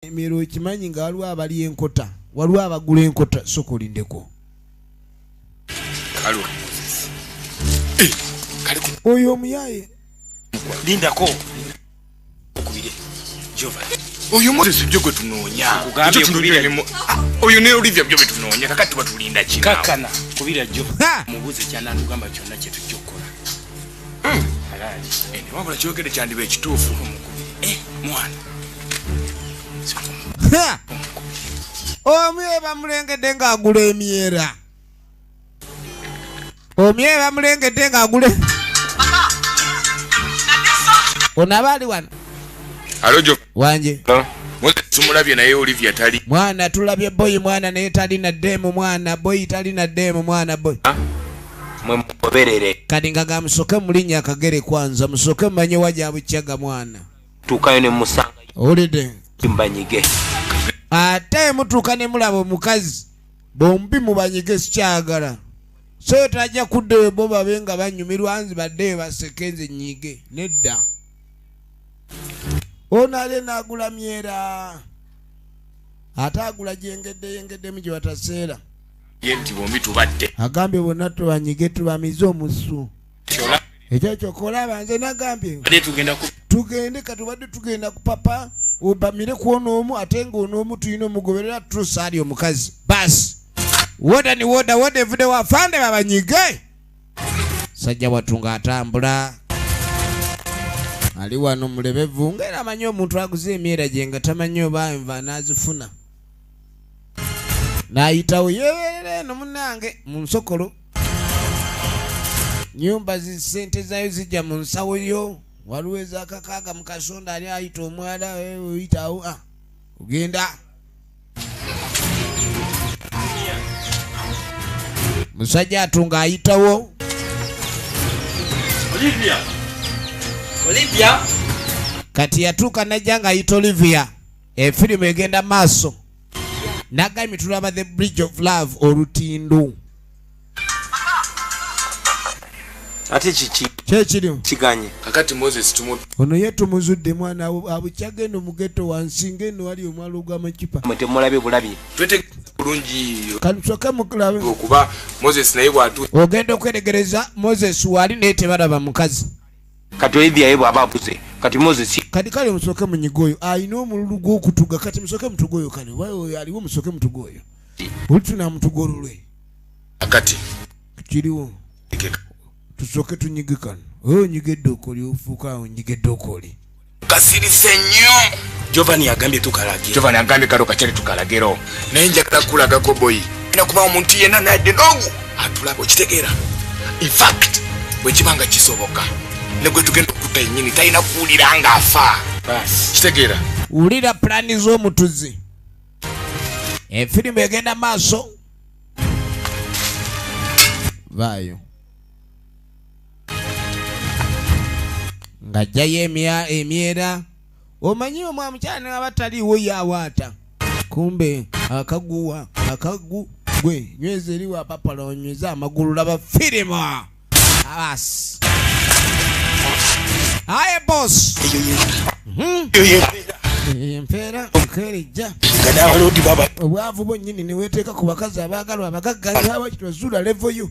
Emiro kimanyi nga waliwo abali enkota, waliwo abagula enkota sokolindeko. Kalo. Oyo omuyaye. Lindako. Okubire. Jova. Oyo Moses byo gwe tunoonya. Kugambye kubire. Oyo ne Olivia byo tunoonya kakati batulinda kina. Kakana kubira jjo. Mubuze kyana ndugamba kyonna kye tujjokola. Halali. Ne wabula kyogere kyandibe ekituufu. Mwana. Omye bamulengedde ng'agula emyera. Omye bamulengedde ng'agula. Onabali wano. Alojo. Wanje. Moses tumulabye naye Olivia tali. Mwana tulabye boy mwana naye tali na demo mwana boy tali na demo mwana boy. Mwe mugoberere. Kati nga musoke mulinya akagere kwanza musoke manye waja buchaga mwana. Tukayo ne musanga. Olide. Kimbanyige. Ate mutuuka ne mulaba omukazi bombi mubanyige sikyagala so tajja kuddeyo bo babe nga banyumirwa nzi baddeyo basekenze nyige nedda onale nagula myera ate agula yengedde mu gye bataseera yenti bombi tubadde agambye bonna tubanyige tubamize omusu ekyo kyokola banze nagambye tugende katubadde tugenda ku papa ubamire kuona omu atenga onomu tuyina omugoberera trusali omukazi basi woda ni woda evude wafande babanyige sajja watunga atambula ali wano mulebevu ngera amanyi omuntu aguze emyera gye nga tamanyi oba enva nazifuna nayitawo yeerere no munange mu nsokolo nyumba zisente zayo zijja mu nsawo yo waliwo ezakakaaga mu kasonda ali ayita omwala oyitawo ogenda musajja atunga ayitawo Olivia kati yatuuka najja nga ayita Olivia efirimu egenda maaso nagambye tulaba the bridge of love olutindo ate kiki kyekiri kiganye kakati Moses tumutu ono yetumuzudde mwana abukyagenda mugeto wansinga eno wali omwalo ogw'amakipa mwete mulabe bulabi twete bulungi kalusoke mukulabe okuba Moses naye bwatu ogenda okweregereza Moses wali naye tebalaba mukazi kati Olivia yebo ababuze kati Moses kati kale musoke munyigoyo ayina omululu gw'okutuga kati musoke mutugoyo kale wayo aliwo musoke mutugoyo olituna mutugololwe akati kiriwo tusoke tunyigikana oyo nyigedde okoli ofuuka awo nyigedde okoli kasirise nnyo Giovanni agambye tukalage Giovanni agambye kalo kakyali tukalagero naye njagala kulagako boy ina kuba omuntu yenna nadde n'ogu atulaba okitegeera in fact bwe kibanga kisoboka ne gwe tugenda okutta yennyini talina kuwulira ng'afa basi kitegeera wulira pulani z'omutuzi efirimu egenda maaso vaayo ng'ajjayo emyera omanyi omwa mukyala ne abataliiwo yawaata kumbe akagu gwe nyweza eri wa papala onyweza amagulu laba firimu abasi aye boss empeera nkerijja obwavu bwennyini neweteeka ku bakazi abaagalwa abagagga abakitwazula levoyo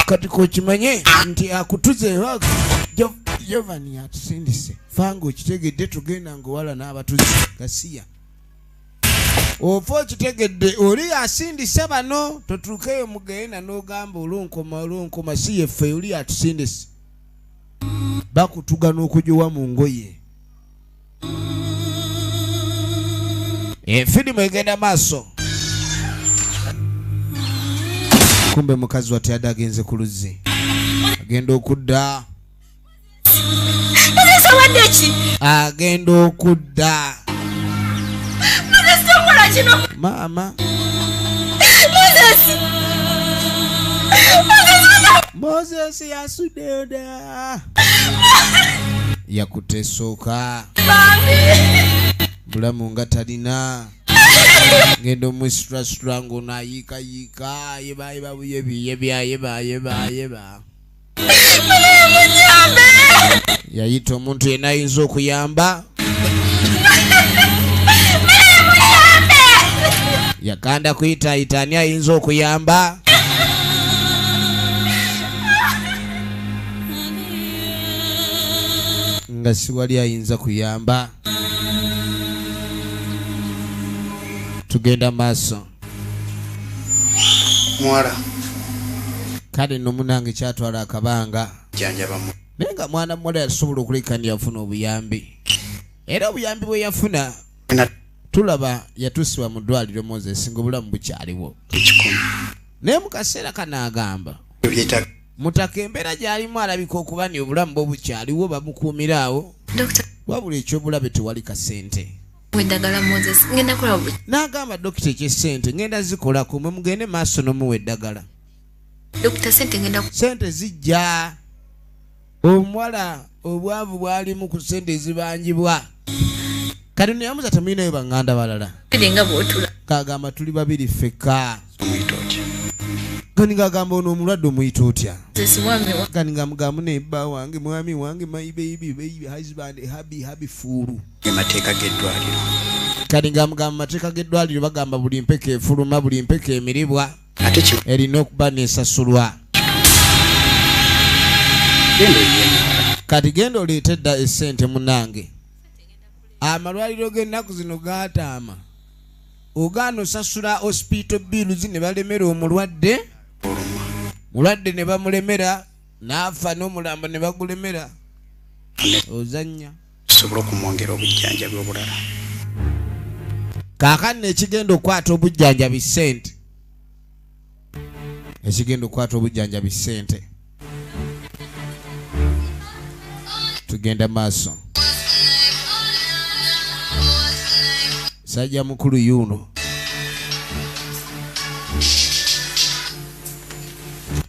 kati kokimanye nti akutuze Giovanni atusindise fanga okitegedde tugenda ngowala n'abatuzi gasiya ofa okitegedde oli asindise bano totuukeyo mugenda n'ogamba olunkoma si yeffe oli atusindise bakutuga n'okujowa mu ngoye efirimu egenda maaso kumbe mukazi wate yadde agenze ku luzzi agenda okudda agenda okudda maama Moses yasuddeyo da yakuteesooka bulamu nga talina ngenda omwisiturasitura ng'ono ayiikayiika yebayeba yeba yayita omuntu yenna ayinza okuyamba yakanda kuyita itani ayinza okuyamba. Nga siwali ayinza kuyamba. Tugenda maaso. Mwala. Kale nno munange kyatwala akabanga. Janjabamu. Nenga mwana muwala yasobola okuleekani yafuna obuyambi. Era obuyambi bwe yafuna tulaba yatuusibwa mu ddwaliro Moses ng'obulamu bukyaliwo. Naye mu kaseera kano agamba mutaka embeera gy'alimu alabika okuba ni obulamu bwe bukyaliwo bamukuumira awo. Wabula ekyobulabe tewali kasente. Weddagala Moses ngenda kulaba. N'agamba dokita eky'essente ngenda zikolako mwe mugende maaso n'omuwa eddagala. Dokita sente ngenda sente zijja. Omuwala obwavu bwalimu ku sente ezibanjibwa. Kati neyamuza temulinayo baŋŋanda balala. Nga bw'otula. Kagamba tuli babiri ffekka. Kani ngagamba ono omulwadde omuyita otya? Kani ngamugamba nebba wange mwami wange my baby husband happy fuulu. Emateeka g'eddwaliro. Kani ngamugamba mateeka g'eddwaliro bagamba buli mpeke efuluma buli mpeke emiribwa. Ate ki erina okuba nesasulwa. Kati genda oleete edda essente munange. Amalwaliro g'ennaku zino gaataama. Ogaana osasula hospital bills ne balemera omulwadde. Mulwadde ne bamulemera n'afa n'omulambo ne bagulemera. Ozannya. Sobola okumwongera obujjanjabi obulala. Kaakano ekigenda okwata obujjanjabi ssente. Ekigenda okwata obujjanjabi ssente. Tugenda maaso. Sajja mukulu yuno.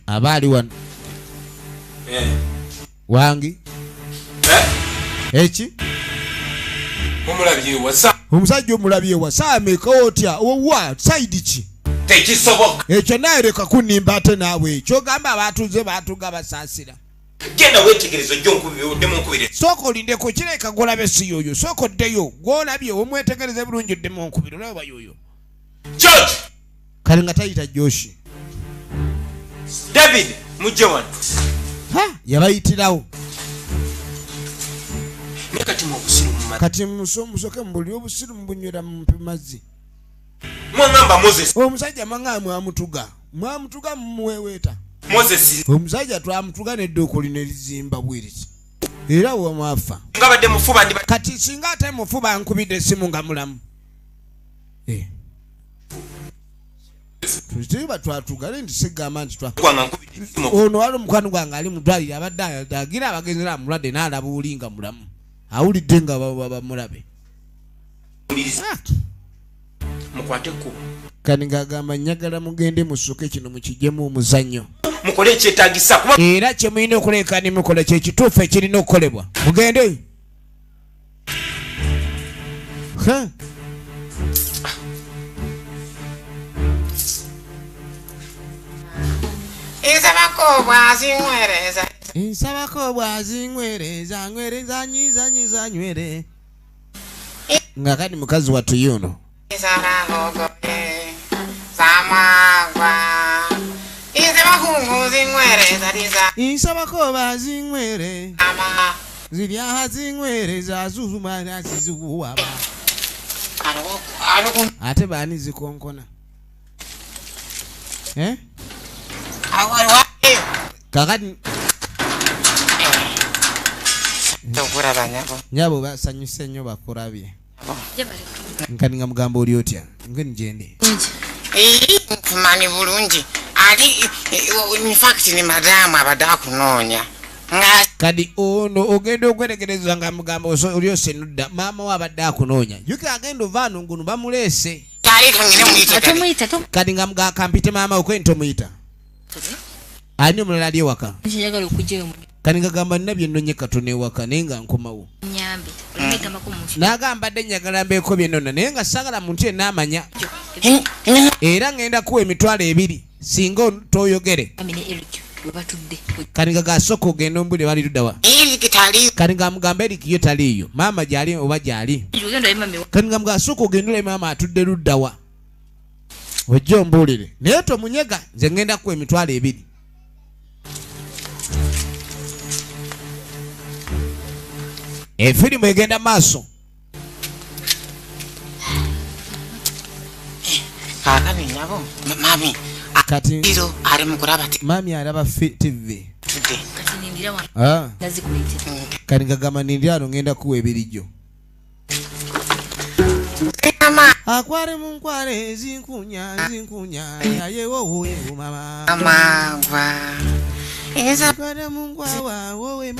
Abaali wano. Wangi. Eki? Omulabye wasa. Omusajja omulabye wasa ameka otya owa side ki? Tekisoboka. Ekyo naye leka kunimba ate naawe ekyo gamba abatuze batuga basaasira. Genda wetegereza ojjo nkubidde nkubire. Soko olindeko kireka golabe si yoyo. Soko ddeyo gwolabye omwetegereze bulungi oddemu nkubire olaba yoyo. George. Kale nga tayita Joshi. David mujje wano. Yabayitirawo. Ne kati mu busiru mu mazzi. Kati musoke mbuli obusiru mbunywera mu mazzi. Mwangamba Moses. Omusajja manga mwamutuga. Mwamutuga mumuweweeta. Moses. Omusajja twamutuga n'edduuko lino erizimba bwiriki. Era wamwafa. Ngabadde mufuba ndi kati singa ate mufuba nkubidde essimu nga mulamu. Tuziba twatugale nti sigamba nti twa. Ono wali omukwano gwange ali mu ddwaliro abadde agira abagenzera mulwadde n'alaba olinga mulamu. Awulidde nga bamulabe. Mukwate ku. Kani ngagamba nyagala mugende musuke kino mukijjemu omuzannyo. Mukole ekyetaagisa kuba era kye mulina okuleeka ne mukola kye kituufu ekirina okukolebwa. Mugende. Nsabako bwazinywereza nywereza nyiza nywere. Nga kati mukazi wattu yuno. Nsabako bazinywere. Zirya zinywereza zuzuma zizuwaba. Ate bani zikonkona. Kakati nyabo basanyuse nnyo bakurabye. Nkani nga mugamba oli otya? Ngeni jende. Mani bulungi. Ali in fact ni madamu abadde kunoonya. Kadi ono ogenda okwetegereza nga mugamba oli osenudda maama we abadde akunoonya. Yuka agenda ovaano ngunu bamuleese. Kadi nga mugamba kampite maama we kwento muyita. Ani omulala ali ewaka? Njagala okujjayo. Kani ngagamba nina bye nnonye Katonda ewaka naye nga nkomawo. Nyambe. Olimegambako muntu. N'agamba dde njagala mbeeko bye nnona naye nga saagala muntu yenna amanya. Era ngenda kuwa emitwalo 2 singa tooyogere. Kani nga gasooka ogenda ombule bali luddawa. Kani nga mugamba Eriki yo taliiyo. Maama gyali oba gyali. Kani nga mugasooka ogenda ole maama atudde luddawa. ojjo mbuulire naye tomunyega nze ngenda kuwa emitwalo 2 efirimu egenda maaso kakani nyabo mami kati iro ari mukuraba mami araba TV today kati nindira wa nazikulete kati ngagamba nindira ngenda kuwa ebirijjo mama akware munkware zinkunya yayewo mama mama eza kware munkwawa wowe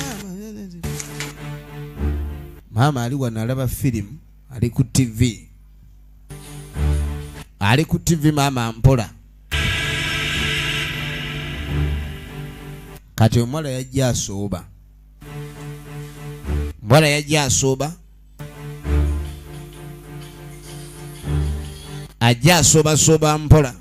mama ali wano alaba firimu ali ku TV mama mpola kati omwala yajja asooba ajja asooba mpola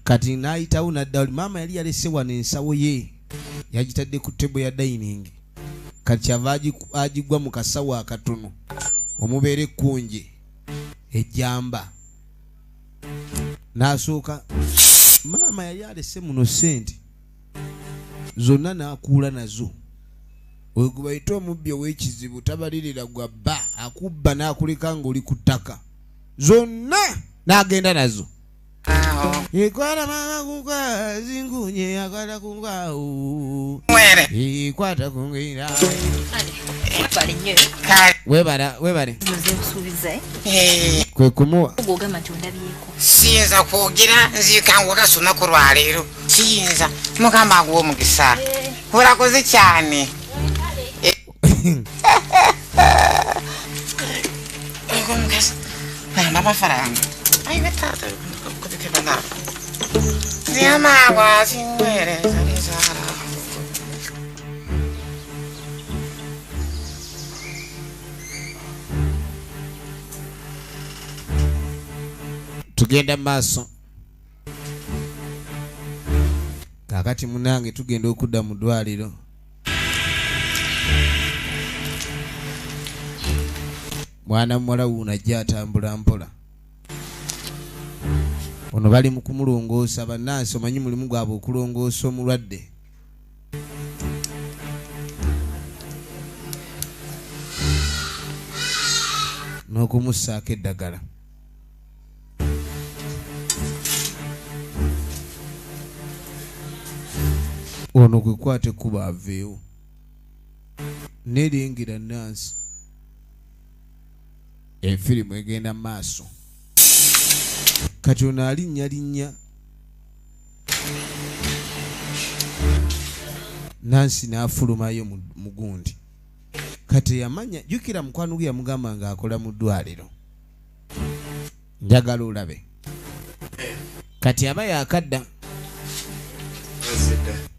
kati naayitawo nadda mama yali yalese wano ensawo ye yagitadde ku tebo ya dining kati kyava agigwa mu kasawo akatono omubeera ekkunje ejjamba n'asooka maama yali alese muno sente zonna n'akuula nazo oyo gwe bayita omubbi ow'ekizibu tabalirira gwa bba akubba n'akuleka ng'oli ku ttaka zonna n'agenda nazo ekwata mama kunkwa zinkunye akwata kunkwawo ekwata kungira webale kwe kumuwa siyinza kwogera nzikanga olwasoma ku lwaleero siyinza mukama gwe omukisa olakoze cyane amafaranga ayibetata kutekebana ziyamagwa zingwereza nizara tugenda maaso kakati munange tugenda okudda mu ddwaliro mwana muwala wuno ajja atambula mpola ono bali mu kumulongoosa bannansi omanyi mulimu gwabwe okulongoosa omulwadde n'okumussaako eddagala ono kwekwate kuba aveewo nerengera nansi efirimu egenda maaso kati ono alinnya nansi n'afulumayo mu gundi kati yamanya jukira mukwano gwe yamugamba ng'akola mu ddwaliro njagala olabe kati aba yakadda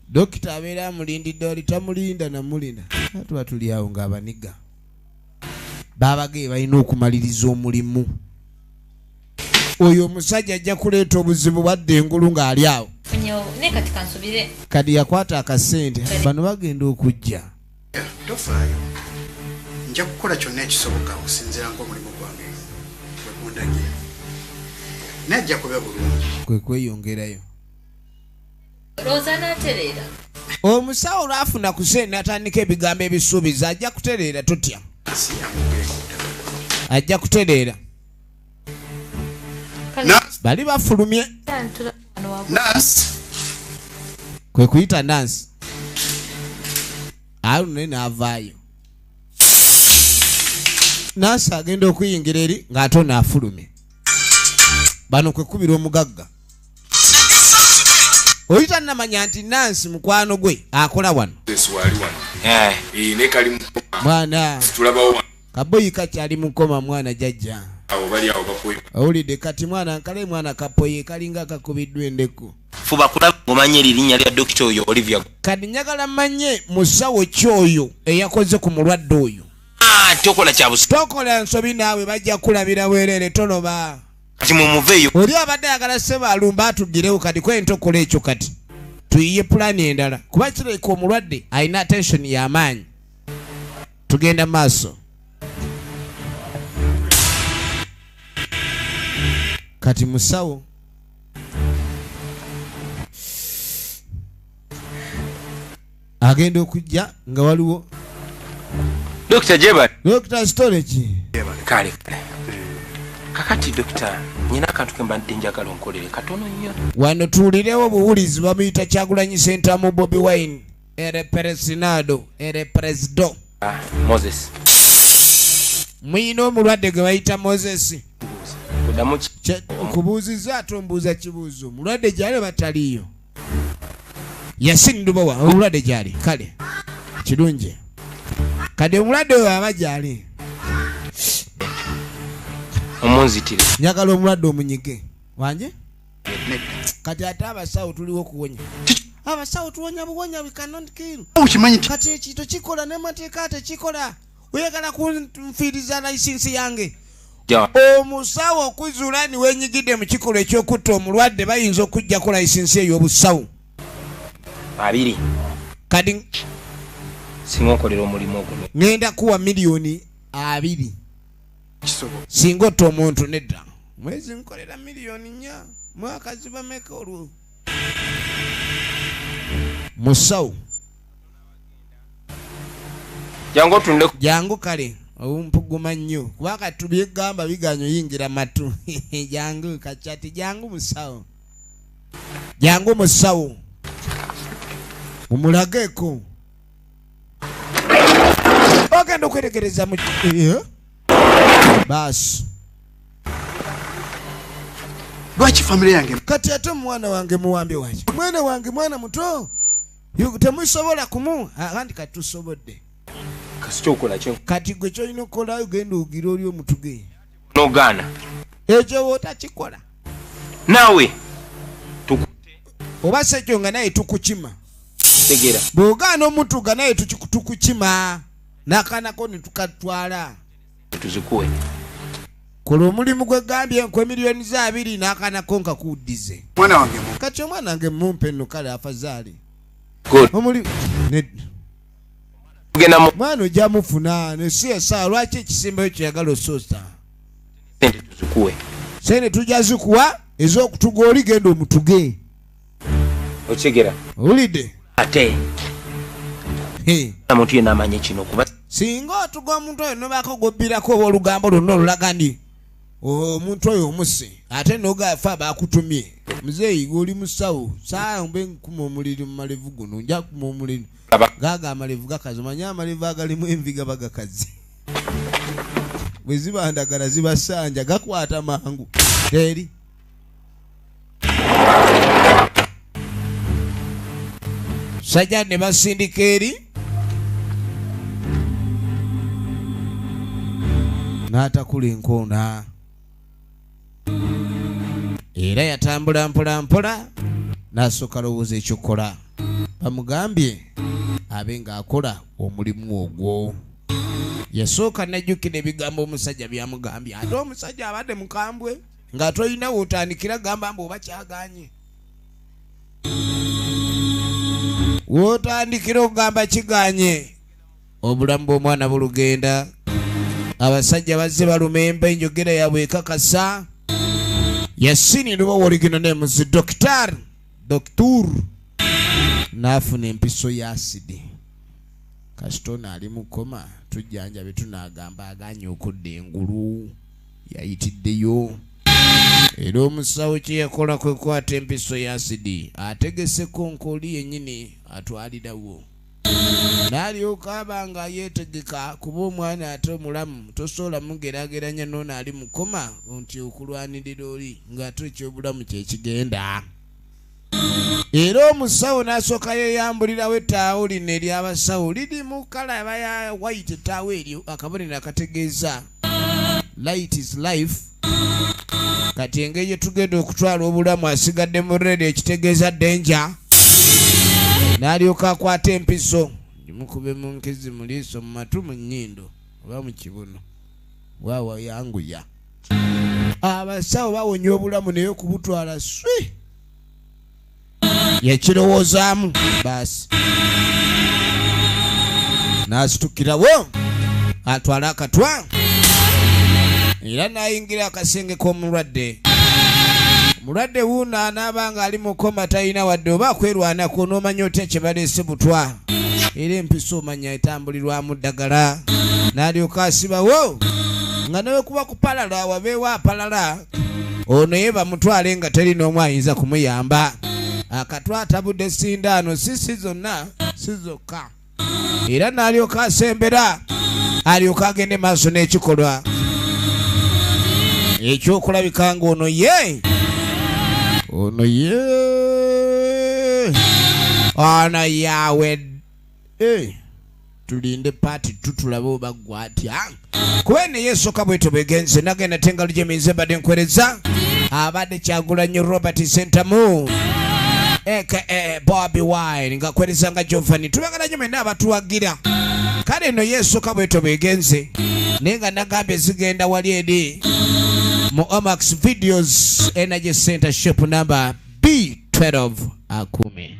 dokita abeera amulindidde oli tamulinda namulinda tuba tuli awo ng'abaniga baabage balina okumaliriza omulimu oyo omusajja ajja kuleeta obuzibu bwadde engulu ng'ali awo kati yakwata akasente bano bagenda okujja tofaayo nja kukola kyonna ekisoboka okusinziira ng'omulimu gwange wekundagira najja kuba bulungi kwe kweyongerayo omusawo olwafuna ku sente natandika ebigambo ebisuubiza ajja kutereera totya ajja kutereera bali bafulumye kwe kuyita nansi awo naye n'avaayo nansi agenda okuyingira eri ng'ate onaafulumye bano kwe kubira omugagga oyita namanya nti nansi mukwano gwe akola wano mwana kaboyi kakyali mukoma mwana jajja owulidde kati mwana nkale mwana kapoye kalinga kakubiddwa endeku fuba kulaba omanye erinnya lya dokita oyo Olivia kati njagala mmanye musawo kyoyo eyakoze ku mulwadde oyo tokola kyabusi tokola nsobi naawe bajja kulabira bwerere tonoba kati mumuveeyo oli abadde ayagala sseba alumba atugirewo kati kwento kola ekyo kati tuyiye pulani endala kuba kireka omulwadde alina attention y'amaanyi. Tugenda maaso. Kati musawo agenda okujja nga waliwo Dr. Jeba. Dr. Storage. Kale. Kakati Dr. Nyina akantu ke mbadde njagala onkolere katono nnyo. Wano tuulirewo obuwulizi bamuyita Kyagulanyi Center mu Bobi Wine. Ere Presinado. Ere Presdo. Moses. Muyina omulwadde gwe bayita Moses. Kubuuziza ate ombuuza kibuuzo. Mulwadde gyali bataliyo. Yasindubawa omulwadde gyali. Kale. Kirungi. Kade omulwadde oyo aba gyali. Omunzitire. Njagala omulwadde omunyige. Wanje? Kati ate abasawo tuliwo kuwonya. Abasawo tuwonya buwonya we cannot kill. Kati ekito kikola n'amateeka tekikola. Oyagala kunfiiriza layisinsi yange. Omusawo okuzuula ni wenyigidde mu kikola ekyokutta omulwadde bayinza okujjako layisinsi ey'obusawo. Babiri. Kati singa okolera omulimu ogwo. Ngenda kuwa miliyoni 2. Singa otta omuntu nedda. Mwezi nkolera miliyoni 4. Mwaka ziba meka olwo. Musawo. Jangu tunde. Jangu kale. Obumpuguma nnyo. Kubanga tubyegamba biganyo yingira matu. Jangu kachati jangu musawo. Jangu musawo. Umulageko. Ogenda okwerekereza mu basi. Lwaki family yange? Kati ate mwana wange muwambe waje. Mwana wange mwana muto. Temusobola kumu. Kandi katusobodde. Kasitokola kyo. Kati gwe kyolina okukola ogenda ogira oli omutuge. N'ogaana. Ekyo otakikola. Naawe. Tukute. Oba sekyo nga naye tukukima. Tegera. Bw'ogaana omuntu nga naye tukukima. N'akaanako ne tukatwala. Tuzikuwe. Kola omulimu gwe gambye nkwe miliyoni 2 n'akaanako nkakuddize. Mwana wange. Kati omwana wange mumpe nno kale afazaali. Good. Omuli mwana ojja mufuna nesi esaa lwaki ekisimbayo kyeyagala osoosa. Sente tuzikuwe. Sente tujja zikuwa ez'okutuga oli genda omutuge. Okigera. Owulidde? Ate. Omuntu yenna amanyi kino kuba. Singa otuga omuntu oyo nobaako gobbirako oba olugambo lwonna olulaga ndi omuntu oyo omuse ate nogafa bakutumye. Muzeeyi goli musawo saa mbe nkuma omuliro mu malevu guno nja kuma omuliro. Gaga amalevu gakazi manya amalevu agalimu enviga bagakazi. Bwe ziba ndagala zibasanja gakwata mangu. Eri. Sajja ne basindika eri. N'atakula enkoona. Era yatambula mpola mpola n'asooka lowooza ekyokola. Bamugambye abe ng'akola omulimu ogwo. Yasooka n'ajjukira ebigambo omusajja byamugambye. Ate omusajja abadde mukambwe nga toyina wootandikira gamba mbu oba kyaganye. Wootandikira ogamba kiganye. Obulamu bw'omwana bulugenda. Abasajja bazze balumemba enjogera yaabwe ekakasa. Yasinira oba woligino nemuzi Dr. N'afuna empiso ya asidi. Kasitona ali mukoma tujjanjabe tunagamba aganye okudda engulu. Yayitiddeyo. Era omusawo kye yakola kwe kwata empiso ya asidi. Ategese konkoli yennyini atwalirawo. N'alyoka abanga yeetegeka kuba omwana ate omulamu tosobola mugeraageranya n'ono ali mukoma nti okulwanirira oli ng'ate ekyobulamu kyekigenda. Era omusawo n'asooka yeeyambulirawo ettaawo lino ery'abasawo liri mu kala aba ya white. Ettaawo eryo akabonero akategeeza light is life. Kati engeri gye tugenda okutwala obulamu asigadde mu red ekitegeeza danger. N'alyoka akwata empiso mukube mu nkezi mu liiso mu matu mu nnyindo oba mu kibuno waawa yanguya. Abasawo bawonya obulamu naye okubutwala swi. yekirowoozaamu basi n'asitukirawo atwala akatwa era n'ayingira akasenge k'omulwadde. Omulwadde wuuno anaabanga ali mu koma talina wadde oba akwerwanako n'omanya otya kye baleese butwa era empisa omanya etambulirwamu ddagala. N'alyoka asibawo nga newe kuba kupalala wabeewo apalala ono ye bamutwale nga teri n'omu ayinza kumuyamba. Akatwa atabudde sindaano si zonna si zokka era n'alyoka asembera alyoka agende maaso n'ekikolwa ekyokulabika nga ono ye ono yawe tulinde paati tutulabe oba gwatya kuba ene yeesooka bwetyo bwegenze nagenda tengalu gyemize badde nkwereza abadde Kyagulanyi Robert Sentamu aka Bobby Wine nga kwereza nga Jovani tubagala nnyo mwenna abatuwagira kale eno yeesooka bwetyo bwegenze naye nga nagambye zigenda wali eri mu Omax Videos Energy Center Shop number B12 10.